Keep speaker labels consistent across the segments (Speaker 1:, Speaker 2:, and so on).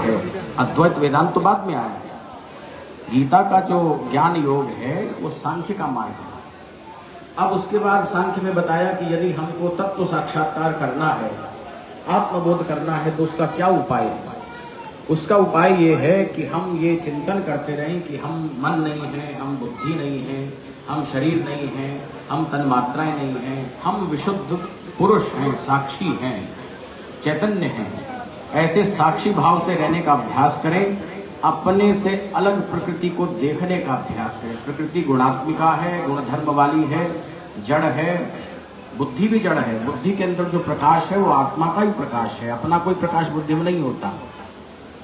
Speaker 1: है। अद्वैत वेदांत तो बाद में आया है। गीता का जो ज्ञान योग है वो सांख्य का मार्ग है। अब उसके बाद सांख्य में बताया कि यदि हमको तत्व साक्षात्कार करना है, आत्मबोध करना है, तो उसका क्या उपाय है। उसका उपाय ये है कि हम ये चिंतन करते रहें कि हम मन नहीं हैं, हम बुद्धि नहीं हैं, हम शरीर नहीं हैं, हम तन्मात्राएं नहीं हैं, हम विशुद्ध पुरुष हैं, साक्षी हैं, चैतन्य हैं। ऐसे साक्षी भाव से रहने का अभ्यास करें। अपने से अलग प्रकृति को देखने का अभ्यास करें। प्रकृति गुणात्मिका है, गुणधर्म वाली है, जड़ है, बुद्धि भी जड़ है। बुद्धि के अंदर जो प्रकाश है वो आत्मा का ही प्रकाश है, अपना कोई प्रकाश बुद्धि में नहीं होता।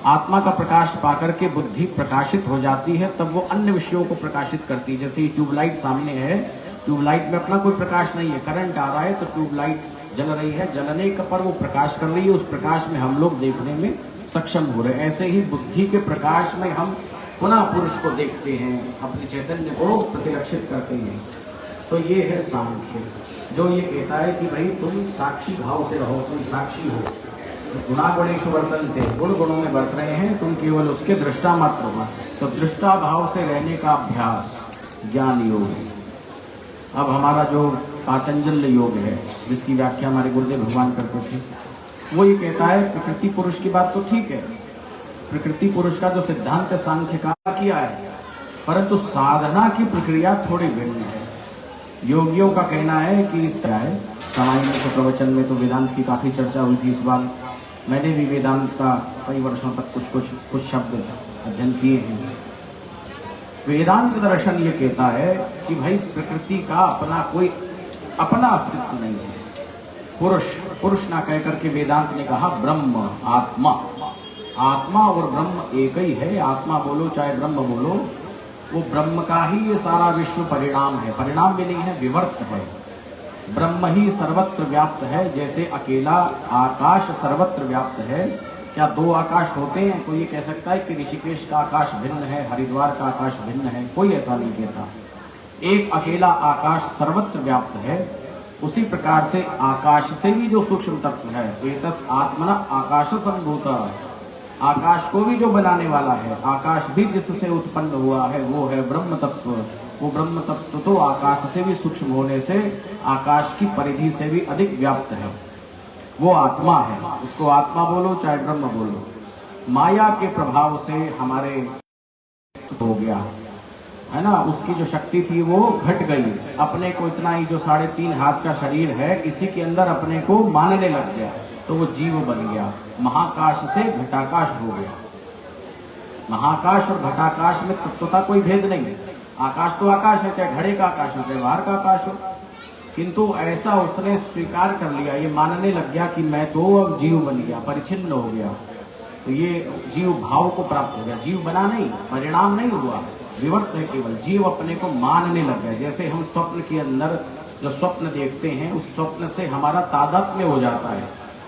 Speaker 1: आत्मा का प्रकाश पाकर के बुद्धि प्रकाशित हो जाती है, तब वो अन्य विषयों को प्रकाशित करती है। जैसे ट्यूबलाइट सामने है, ट्यूबलाइट में अपना कोई प्रकाश नहीं है, करंट आ रहा है तो ट्यूबलाइट जल रही है, जलने का पर वो प्रकाश कर रही है, उस प्रकाश में हम लोग देखने में सक्षम हो रहे हैं। ऐसे ही बुद्धि के प्रकाश में हम पुनः पुरुष को देखते हैं, अपने चैतन्य को प्रतिलक्षित करते हैं। तो ये है सांख्य, जो ये कहता है कि भाई तुम साक्षी भाव से रहो, तुम साक्षी हो। गुणागुणेषु वर्तन्ते, गुण गुणों में बरत रहे हैं, तुम केवल उसके दृष्टा मात्र हो। तो दृष्टा भाव से रहने का अभ्यास ज्ञान योग है। अब हमारा जो पातंजल योग है, जिसकी व्याख्या हमारे गुरुदेव भगवान करते थे, वो ये कहता है प्रकृति पुरुष की बात तो ठीक है, प्रकृति पुरुष का जो सिद्धांत सांख्य का किया है, परंतु साधना की प्रक्रिया थोड़ी भिन्न है। योगियों का कहना है कि इसका है सामान्य के प्रवचन में तो वेदांत की काफी चर्चा हुई थी। इस बार मैंने भी वेदांत का कई वर्षों तक कुछ शब्द अध्ययन किए हैं। वेदांत दर्शन ये कहता है कि भाई प्रकृति का अपना अस्तित्व नहीं है। पुरुष ना कह करके वेदांत ने कहा ब्रह्म, आत्मा और ब्रह्म एक ही है। आत्मा बोलो चाहे ब्रह्म बोलो, वो ब्रह्म का ही ये सारा विश्व परिणाम है। परिणाम भी नहीं है, विवर्त है। ब्रह्म ही सर्वत्र व्याप्त है। जैसे अकेला आकाश सर्वत्र व्याप्त है। क्या दो आकाश होते हैं? कोई ये कह सकता है कि ऋषिकेश का आकाश भिन्न है, हरिद्वार का आकाश भिन्न है? कोई ऐसा नहीं कहता। एक अकेला आकाश सर्वत्र व्याप्त है। उसी प्रकार से आकाश से भी जो सूक्ष्म तत्व है, एतस् आत्मना आकाश संभूत, आकाश को भी जो बनाने वाला है, आकाश भी जिससे उत्पन्न हुआ है, वो है ब्रह्म तत्व। वो ब्रह्म तत्व तो आकाश से भी सूक्ष्म होने से आकाश की परिधि से भी अधिक व्याप्त है। वो आत्मा है। उसको आत्मा बोलो चाहे ब्रह्म बोलो। माया के प्रभाव से हमारे हो गया है ना, उसकी जो शक्ति थी वो घट गई। अपने को इतना ही जो 3.5 हाथ का शरीर है, इसी के अंदर अपने को मानने लग गया, तो वो जीव बन गया। महाकाश से घटाकाश हो गया। महाकाश और घटाकाश में तत्वता कोई भेद नहीं है। आकाश तो आकाश है, चाहे घड़े का आकाश हो चाहे बाहर का आकाश हो। किंतु ऐसा उसने स्वीकार कर लिया, ये मानने लग गया कि मैं तो अब जीव बन गया, परिचिन्न हो गया। तो ये जीव भाव को प्राप्त हो गया। जीव बना नहीं, परिणाम नहीं हुआ, विवर्त है केवल। जीव अपने को मानने लग गया। जैसे हम स्वप्न के अंदर जो स्वप्न देखते हैं, उस स्वप्न से हमारा तादात्म्य हो जाता है।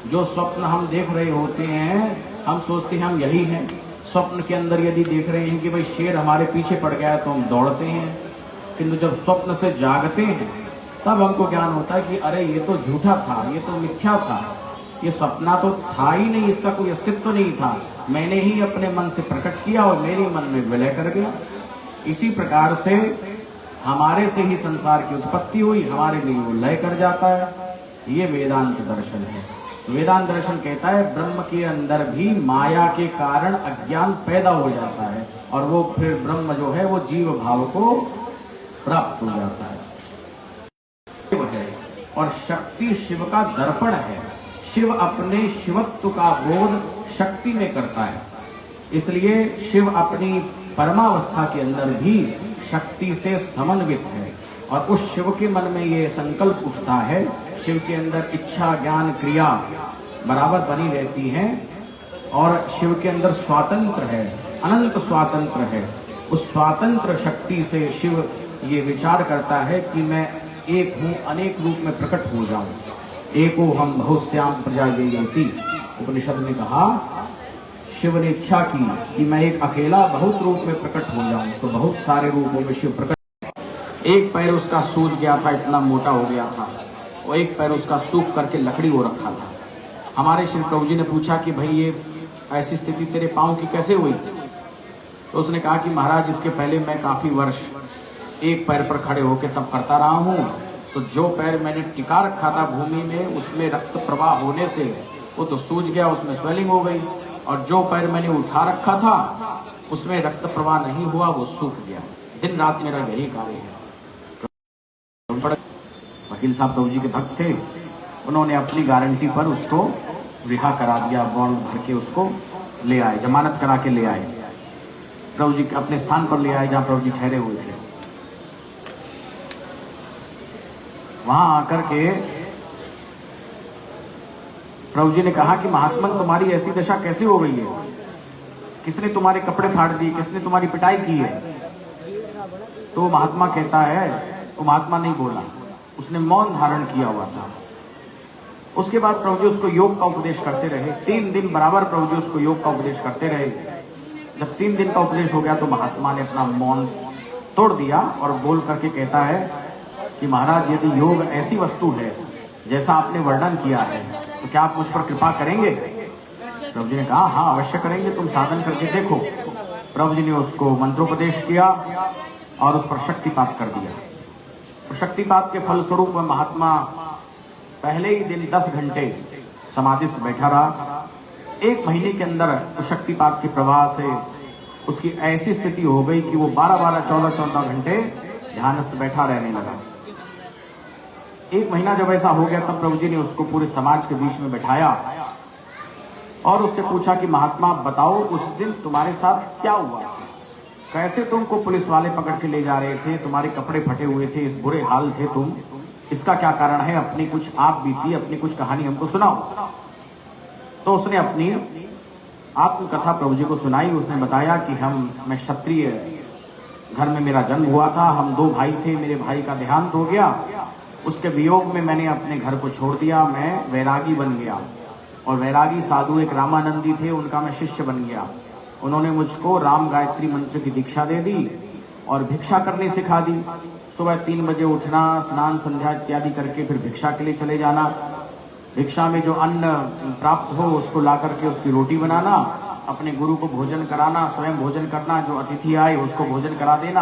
Speaker 1: जो स्वप्न हम देख रहे होते हैं, हम सोचते हैं हम यही हैं। स्वप्न के अंदर यदि देख रहे हैं कि भाई शेर हमारे पीछे पड़ गया है, तो हम दौड़ते हैं। किंतु जब स्वप्न से जागते हैं, तब हमको ज्ञान होता है कि अरे ये तो झूठा था, ये तो मिथ्या था, ये सपना तो था ही नहीं, इसका कोई अस्तित्व नहीं था। मैंने ही अपने मन से प्रकट किया और मेरे मन में विलय कर गया। इसी प्रकार से हमारे से ही संसार की उत्पत्ति हुई, हमारे लिए वो लय कर जाता है। ये वेदांत दर्शन है। वेदांत दर्शन कहता है ब्रह्म के अंदर भी माया के कारण अज्ञान पैदा हो जाता है, और वो फिर ब्रह्म जो है वो जीव भाव को प्राप्त हो जाता है। और शक्ति शिव का दर्पण है। शिव अपने शिवत्व का बोध शक्ति में करता है। इसलिए शिव अपनी परमावस्था के अंदर भी शक्ति से समन्वित है। और उस शिव के मन में ये संकल्प उठता है, शिव के अंदर इच्छा ज्ञान क्रिया बराबर बनी रहती हैं, और शिव के अंदर स्वातंत्र है, अनंत स्वातंत्र है। उस स्वातंत्र शक्ति से शिव ये विचार करता है कि मैं एक हूँ, अनेक रूप में प्रकट हो जाऊं। एको हम बहुश्याम प्रजा येति, उपनिषद ने कहा, शिव ने इच्छा की कि मैं एक अकेला बहुत रूप में प्रकट हो जाऊं, तो बहुत सारे रूपों में शिव प्रकट। एक पैर उसका सूज गया था, इतना मोटा हो गया था, और एक पैर उसका सूख करके लकड़ी हो रखा था। हमारे श्री प्रभु जी ने पूछा कि भाई ये ऐसी स्थिति तेरे पांव की कैसे हुई? तो उसने कहा कि महाराज, इसके पहले मैं काफी वर्ष एक पैर पर खड़े होकर तब करता रहा हूँ, तो जो पैर मैंने टिका रखा था भूमि में उसमें रक्त प्रवाह होने से वो तो सूज गया, उसमें स्वेलिंग हो गई, और जो पैर मैंने उठा रखा था उसमें रक्त प्रवाह नहीं हुआ, वो सूख गया। दिन रात मेरा यही कार्य है। वकील साहब प्रभु जी के भक्त थे, उन्होंने अपनी गारंटी पर उसको रिहा करा दिया, बॉन्ड भर के उसको ले आए, जमानत करा के ले आए, प्रभु जी अपने स्थान पर ले आए जहां प्रभु जी ठहरे हुए थे। वहां आकर के प्रभु जी ने कहा कि महात्मन, तुम्हारी ऐसी दशा कैसे हो गई है? किसने तुम्हारे कपड़े फाड़ दिए? किसने तुम्हारी पिटाई की है? तो महात्मा कहता है, वो महात्मा नहीं बोला, उसने मौन धारण किया हुआ था। उसके बाद प्रभु जी उसको योग का उपदेश करते रहे, 3 दिन बराबर प्रभु जी उसको योग का उपदेश करते रहे। जब 3 दिन का उपदेश हो गया तो महात्मा ने अपना मौन तोड़ दिया और बोल करके कहता है कि महाराज, यदि योग ऐसी वस्तु है जैसा आपने वर्णन किया है तो क्या आप मुझ पर कृपा करेंगे? प्रभु जी ने कहा, हाँ अवश्य करेंगे, तुम साधन करके देखो। प्रभु जी ने उसको मंत्रोपदेश किया और उस पर शक्तिपात कर दिया। तो शक्तिपात के फलस्वरूप वह महात्मा पहले ही दिन 10 घंटे समाधिस्थ बैठा रहा। 1 महीने के अंदर उस शक्तिपात के प्रभाव से उसकी ऐसी स्थिति हो गई कि वो 12-12, 14-14 घंटे ध्यानस्थ बैठा रहने लगा। 1 महीना जब ऐसा हो गया तब प्रभु जी ने उसको पूरे समाज के बीच में बैठाया और उससे पूछा कि महात्मा बताओ, उस दिन तुम्हारे साथ क्या हुआ? कैसे तुमको पुलिस वाले पकड़ के ले जा रहे थे, तुम्हारे कपड़े फटे हुए थे, इस बुरे हाल थे तुम, इसका क्या कारण है? अपनी कुछ आप बीती, अपनी कुछ कहानी हमको सुनाओ। तो उसने अपनी आत्मकथा प्रभु जी को सुनाई। उसने बताया कि मैं क्षत्रिय घर में मेरा जन्म हुआ था, हम 2 भाई थे, मेरे भाई का देहांत हो गया, उसके वियोग में मैंने अपने घर को छोड़ दिया, मैं वैरागी बन गया, और वैरागी साधु एक रामानंदी थे, उनका मैं शिष्य बन गया। उन्होंने मुझको राम गायत्री मंत्र की दीक्षा दे दी और भिक्षा करनी सिखा दी। सुबह 3 बजे उठना, स्नान संध्या इत्यादि करके फिर भिक्षा के लिए चले जाना, भिक्षा में जो अन्न प्राप्त हो उसको ला करके उसकी रोटी बनाना, अपने गुरु को भोजन कराना, स्वयं भोजन करना, जो अतिथि आए उसको भोजन करा देना,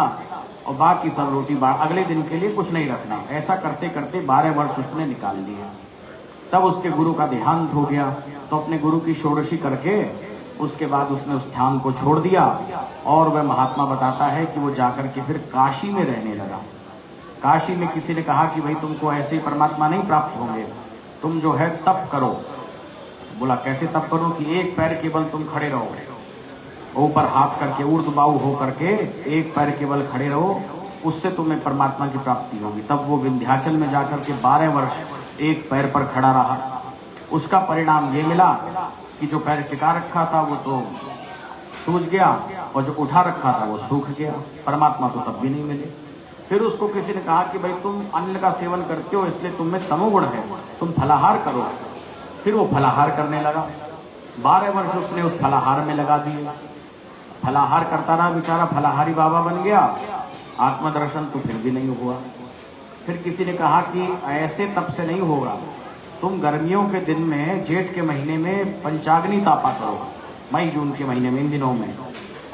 Speaker 1: और बाकी सब रोटी अगले दिन के लिए कुछ नहीं रखना। ऐसा करते करते 12 वर्ष उसने निकाल लिए। तब उसके गुरु का देहांत हो गया, तो अपने गुरु की षोडशी करके उसके बाद उसने उस स्थान को छोड़ दिया, और वह महात्मा बताता है कि वो जाकर के फिर काशी में रहने लगा। काशी में किसी ने कहा कि भाई तुमको ऐसे ही परमात्मा नहीं प्राप्त होंगे, तुम जो है तप करो। बोला कैसे तप करो? कि 1 पैर केवल तुम खड़े रहो, ऊपर हाथ करके ऊर्ध्वबाहु हो करके 1 पैर केवल खड़े रहो, उससे तुम्हें परमात्मा की प्राप्ति होगी। तब वो विंध्याचल में जाकर के 12 वर्ष 1 पैर पर खड़ा रहा। उसका परिणाम ये मिला कि जो पैर टिका रखा था वो तो सूज गया, और जो उठा रखा था वो सूख गया। परमात्मा तो तब भी नहीं मिले। फिर उसको किसी ने कहा कि भाई तुम अन्न का सेवन करते हो इसलिए तुम में तमोगुण है, तुम फलाहार करो। फिर वो फलाहार करने लगा। 12 वर्ष उसने उस फलाहार में लगा दिए। फलाहार करता रहा बेचारा, फलाहारी बाबा बन गया। आत्मदर्शन तो फिर भी नहीं हुआ। फिर किसी ने कहा कि ऐसे तप से नहीं होगा, तुम गर्मियों के दिन में जेठ के महीने में पंचाग्नि तापा करो, मई जून के महीने में, इन दिनों में,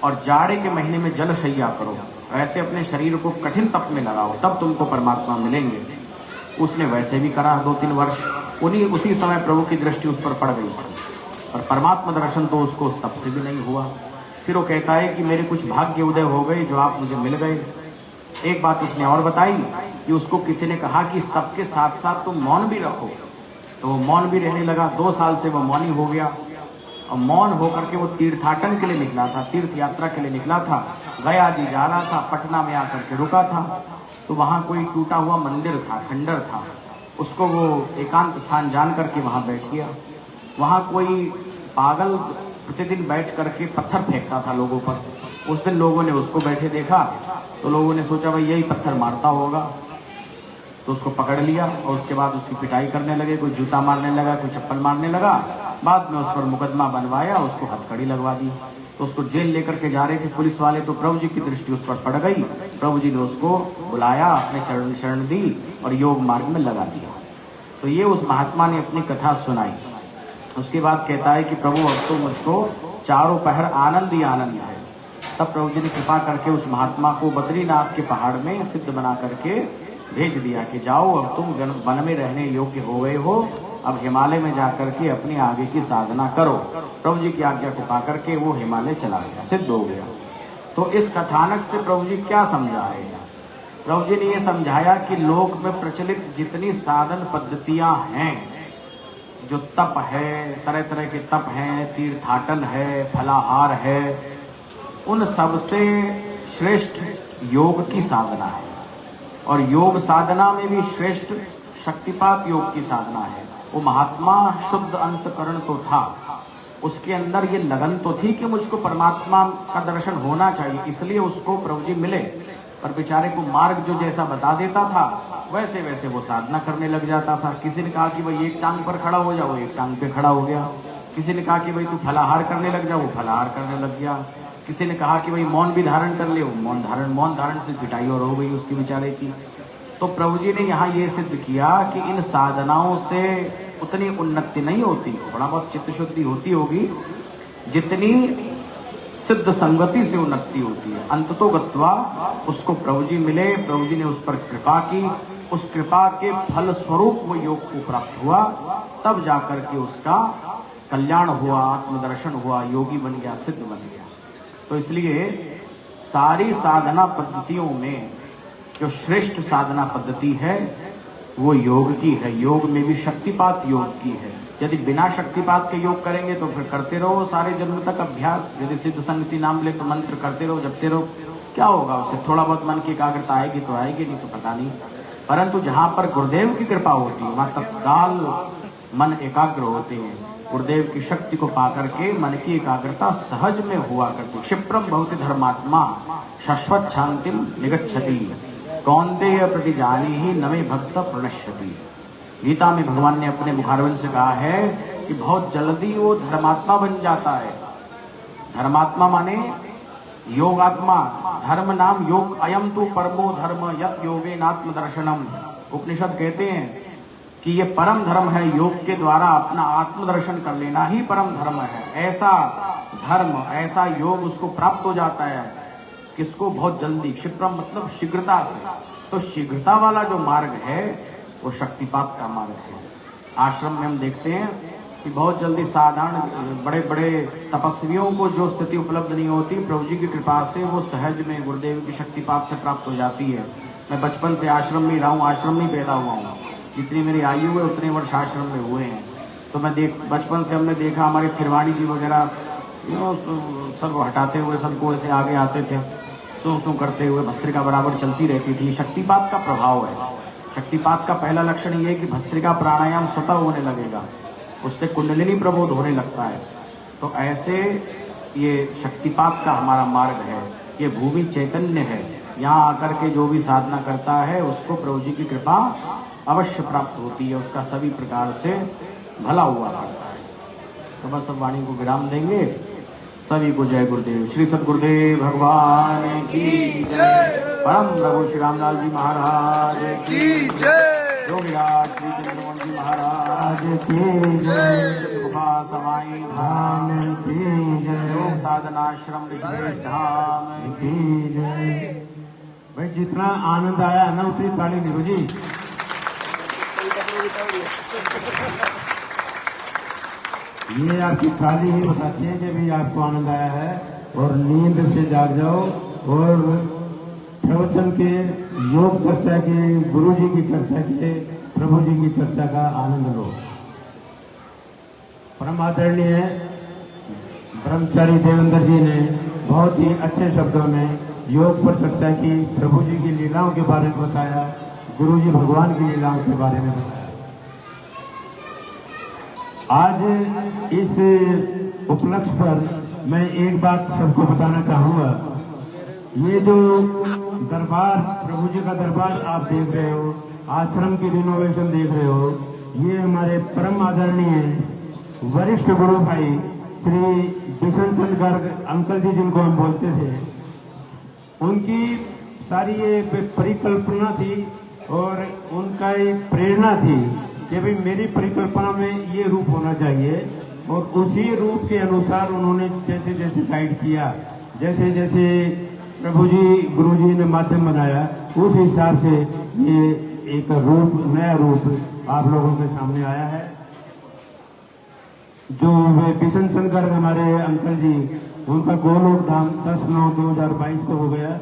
Speaker 1: और जाड़े के महीने में जलशय्या करो। ऐसे अपने शरीर को कठिन तप में लगाओ, तब तुमको परमात्मा मिलेंगे। उसने वैसे भी करा 2-3 वर्ष। उसी समय प्रभु की दृष्टि उस पर पड़ गई और परमात्मा दर्शन तो उसको उस तप से भी नहीं हुआ। फिर वो कहता है कि मेरे कुछ भाग्य उदय हो गए जो आप मुझे मिल गए। एक बात उसने और बताई कि उसको किसी ने कहा कि इस तप के साथ साथ तुम मौन भी रखो, तो वो मौन भी रहने लगा। 2 साल से वो मौनी हो गया, और मौन होकर के वो तीर्थाटन के लिए निकला था, तीर्थ यात्रा के लिए निकला था। गया जी जा रहा था, पटना में आकर के रुका था, तो वहाँ कोई टूटा हुआ मंदिर था, खंडर था। उसको वो एकांत स्थान जान करके वहाँ बैठ गया। वहाँ कोई पागल प्रतिदिन बैठ करके पत्थर फेंकता था लोगों पर। उस दिन लोगों ने उसको बैठे देखा, तो लोगों ने सोचा भाई यही पत्थर मारता होगा, तो उसको पकड़ लिया और उसके बाद उसकी पिटाई करने लगे। कोई जूता मारने लगा, कोई चप्पल मारने लगा। बाद में उस पर मुकदमा बनवाया, उसको हथकड़ी लगवा दी। तो उसको जेल लेकर के जा रहे थे पुलिस वाले, तो प्रभु जी की दृष्टि उस पर पड़ गई। प्रभु जी ने उसको बुलाया, अपने शरण दी और योग मार्ग में लगा दिया। तो ये उस महात्मा ने अपनी कथा सुनाई। उसके बाद कहता है कि प्रभु अब तो मुझको चारों पहर आनंद ही आनंद है। तब प्रभु जी ने कृपा करके उस महात्मा को बद्रीनाथ के पहाड़ में सिद्ध बना करके भेज दिया कि जाओ, अब तुम वन में रहने योग्य हो गए हो, अब हिमालय में जाकर के अपनी आगे की साधना करो। प्रभु जी की आज्ञा को पा करके वो हिमालय चला गया, सिद्ध हो गया। तो इस कथानक से प्रभु जी क्या समझाए? प्रभु जी ने ये समझाया कि लोक में प्रचलित जितनी साधन पद्धतियां हैं, जो तप है, तरह तरह के तप हैं, तीर्थाटन है, फलाहार है, उन सबसे श्रेष्ठ योग की साधना है। और योग साधना में भी श्रेष्ठ शक्तिपात योग की साधना है। वो महात्मा शुद्ध अंतकरण तो था, उसके अंदर ये लगन तो थी कि मुझको परमात्मा का दर्शन होना चाहिए, इसलिए उसको प्रभु जी मिले। पर बेचारे को मार्ग जो जैसा बता देता था वैसे वैसे वो साधना करने लग जाता था। किसी ने कहा कि भाई एक टांग पर खड़ा हो जाओ, एक टांग पे खड़ा हो गया। किसी ने कहा कि भाई तू फलाहार करने लग जाओ, फलाहार करने लग गया। किसी ने कहा कि भाई मौन भी धारण कर ले, मौन धारण से पिटाई और हो गई उसकी बेचारे की। तो प्रभु जी ने यहाँ ये सिद्ध किया कि इन साधनाओं से उतनी उन्नति नहीं होती, थोड़ा बहुत चित्त शुद्धि होती होगी जितनी सिद्ध संगति से उन्नति होती है। अंततो गत्वा उसको प्रभु जी मिले, प्रभु जी ने उस पर कृपा की, उस कृपा के फल स्वरूप वो योग को प्राप्त हुआ, तब जाकर के उसका कल्याण हुआ, आत्मदर्शन हुआ, योगी बन गया, सिद्ध बन गया। तो इसलिए सारी साधना पद्धतियों में जो श्रेष्ठ साधना पद्धति है वो योग की है। योग में भी शक्तिपात योग की है। यदि बिना शक्तिपात के योग करेंगे तो फिर करते रहो सारे जन्म तक अभ्यास। यदि सिद्ध संगति नाम ले तो मंत्र करते रहो, जपते रहो, क्या होगा उससे? थोड़ा बहुत मन की एकाग्रता आएगी तो आएगी, नहीं तो पता नहीं। परंतु जहाँ पर गुरुदेव की कृपा होती है वहाँ तत्काल मन एकाग्र होते हैं। गुरुदेव की शक्ति को पाकर के मन की एकाग्रता सहज में हुआ करती। क्षिप्रम भवति धर्मात्मा शाश्वत शांतिम निगच्छति कौन्तेय प्रतिजानी ही नमे भक्त प्रणश्यति। गीता में भगवान ने अपने मुखारविंद से कहा है कि बहुत जल्दी वो धर्मात्मा बन जाता है। धर्मात्मा माने योगात्मा। धर्म नाम योग, अयम तु परमो धर्म यत् योगेनात्म दर्शनम। उपनिषद कहते हैं कि ये परम धर्म है, योग के द्वारा अपना आत्मदर्शन कर लेना ही परम धर्म है। ऐसा धर्म, ऐसा योग उसको प्राप्त हो जाता है। किसको? बहुत जल्दी। क्षिप्रम मतलब शीघ्रता से। तो शीघ्रता वाला जो मार्ग है वो शक्तिपात का मार्ग है। आश्रम में हम देखते हैं कि बहुत जल्दी साधारण बड़े बड़े तपस्वियों को जो स्थिति उपलब्ध नहीं होती, प्रभु जी की कृपा से वो सहज में गुरुदेव की शक्तिपात से प्राप्त हो जाती है। मैं बचपन से आश्रम में रहा हूँ, आश्रम में पैदा हुआ हूँ। जितनी मेरी आयु है उतने वर्ष आश्रम में हुए हैं। तो मैं बचपन से हमने देखा, हमारे थिरवाणी जी वगैरह सब हटाते हुए सबको ऐसे आगे आते थे, सू करते हुए भस्त्रिका बराबर चलती रहती थी। शक्तिपात का प्रभाव है। शक्तिपात का पहला लक्षण ये है कि भस्त्रिका प्राणायाम स्वतः होने लगेगा, उससे कुंडलिनी प्रबोध होने लगता है। तो ऐसे ये शक्तिपात का हमारा मार्ग है, ये भूमि चैतन्य है। यहाँ आकर के जो भी साधना करता है उसको प्रभु जी की कृपा अवश्य प्राप्त होती है, उसका सभी प्रकार से भला हुआ करता है। तो बस अब वाणी को विराम देंगे। सभी को जय गुरुदेव। श्री सद्गुरुदेव भगवान की जय। परम प्रभु श्री रामलाल जी महाराज की जय। योगीराज श्री चंद्रमोहन जी महाराज की जय। गुफा समाई धाम की जय। योग साधनाश्रम ऋषिकेश धाम की जय।
Speaker 2: भाई जितना आनंद आया ना उतनी ताली दीजिए जी। ये आपकी थाली ही बताती है कि भी आपको आनंद आया है, और नींद से जाग जाओ और प्रवचन के, योग चर्चा के, गुरु जी की चर्चा के, प्रभु जी की चर्चा का आनंद लो। परम आदरणीय ब्रह्मचारी देवेंद्र जी ने बहुत ही अच्छे शब्दों में योग पर चर्चा की, प्रभु जी की लीलाओं के बारे में बताया, गुरु जी भगवान की लीलाओं के बारे में बताया। आज इस उपलक्ष्य पर मैं एक बात सबको बताना चाहूँगा। ये जो दरबार, प्रभु जी का दरबार आप देख रहे हो, आश्रम की रिनोवेशन देख रहे हो, ये हमारे परम आदरणीय वरिष्ठ गुरु भाई श्री बिशन चंद गर्ग अंकल जी, जिनको हम बोलते थे, उनकी सारी ये परिकल्पना थी और उनका एक प्रेरणा थी कि भाई मेरी परिकल्पना में ये रूप होना चाहिए। और उसी रूप के अनुसार उन्होंने जैसे जैसे गाइड किया, जैसे जैसे प्रभु जी गुरु जी ने माध्यम बनाया, उस हिसाब से ये एक रूप, नया रूप आप लोगों के सामने आया है। जो वे किशन शंकर हमारे अंकल जी, उनका गोलोक धाम 10/9/2022 को हो गया।